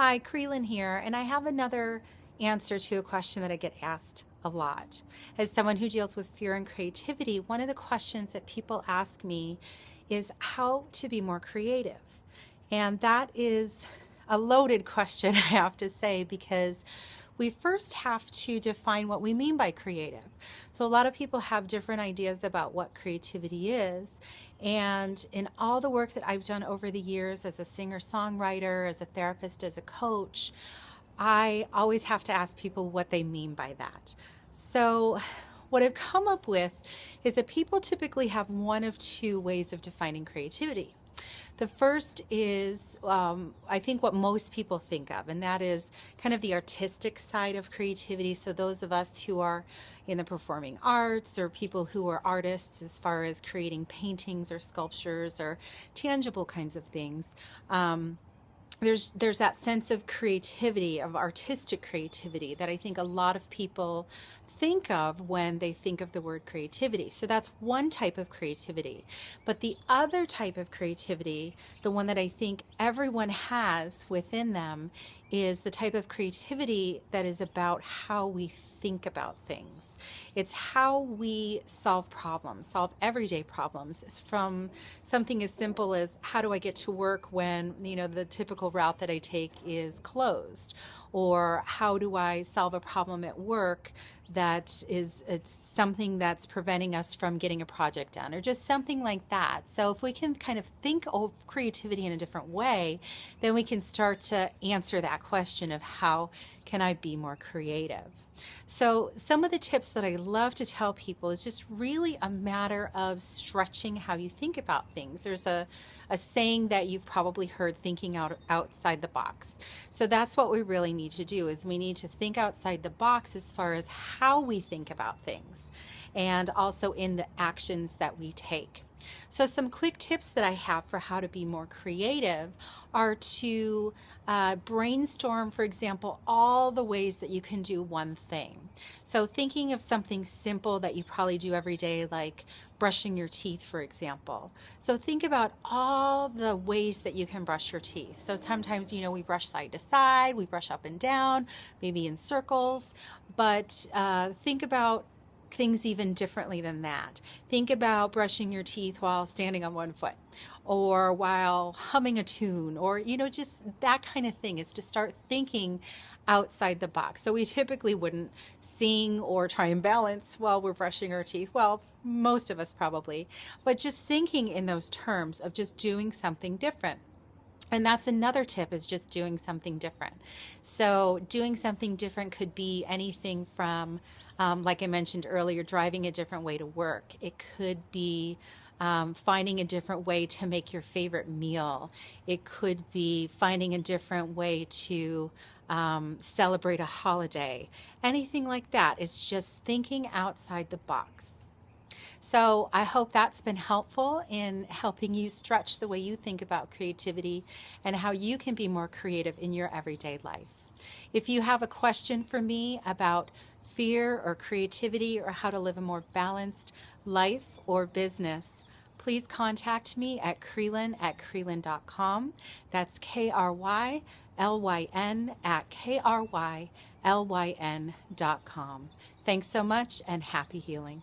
Hi, Krylyn here, and I have another answer to a question that I get asked a lot. As someone who deals with fear and creativity, one of the questions that people ask me is how to be more creative. And that is a loaded question, I have to say, because we first have to define what we mean by creative. So a lot of people have different ideas about what creativity is. And in all the work that I've done over the years as a singer-songwriter, as a therapist, as a coach, I always have to ask people what they mean by that. So what I've come up with is that people typically have one of two ways of defining creativity. The first is, I think, what most people think of, and that is kind of the artistic side of creativity. So those of us who are in the performing arts, or people who are artists as far as creating paintings or sculptures or tangible kinds of things, there's that sense of creativity, of artistic creativity, that I think a lot of people think of when they think of the word creativity. So that's one type of creativity. But the other type of creativity, the one that I think everyone has within them, is the type of creativity that is about how we think about things. It's how we solve problems, solve everyday problems, from something as simple as how do I get to work when, the typical route that I take is closed, or how do I solve a problem at work that it's something that's preventing us from getting a project done, or just something like that. So if we can kind of think of creativity in a different way, then we can start to answer that question of how can I be more creative. So some of the tips that I love to tell people is just really a matter of stretching how you think about things. There's a saying that you've probably heard, thinking outside the box. So that's what we really need to do, is we need to think outside the box as far as how we think about things, and also in the actions that we take. So some quick tips that I have for how to be more creative are to brainstorm, for example, all the ways that you can do one thing. So thinking of something simple that you probably do every day, like brushing your teeth, for example. So think about all the ways that you can brush your teeth. So sometimes, we brush side to side, we brush up and down, maybe in circles, but think about things even differently than that. Think about brushing your teeth while standing on one foot, or while humming a tune, or just that kind of thing, is to start thinking outside the box. So we typically wouldn't sing or try and balance while we're brushing our teeth. Well, most of us probably, but just thinking in those terms of just doing something different. And that's another tip, is just doing something different. So doing something different could be anything from, like I mentioned earlier, driving a different way to work. It could be finding a different way to make your favorite meal. It could be finding a different way to celebrate a holiday. Anything like that. It's just thinking outside the box. So I hope that's been helpful in helping you stretch the way you think about creativity and how you can be more creative in your everyday life. If you have a question for me about fear or creativity, or how to live a more balanced life or business, please contact me at Krylyn@Krylyn.com. That's KRYLYN at KRYLYN.com. Thanks so much, and happy healing.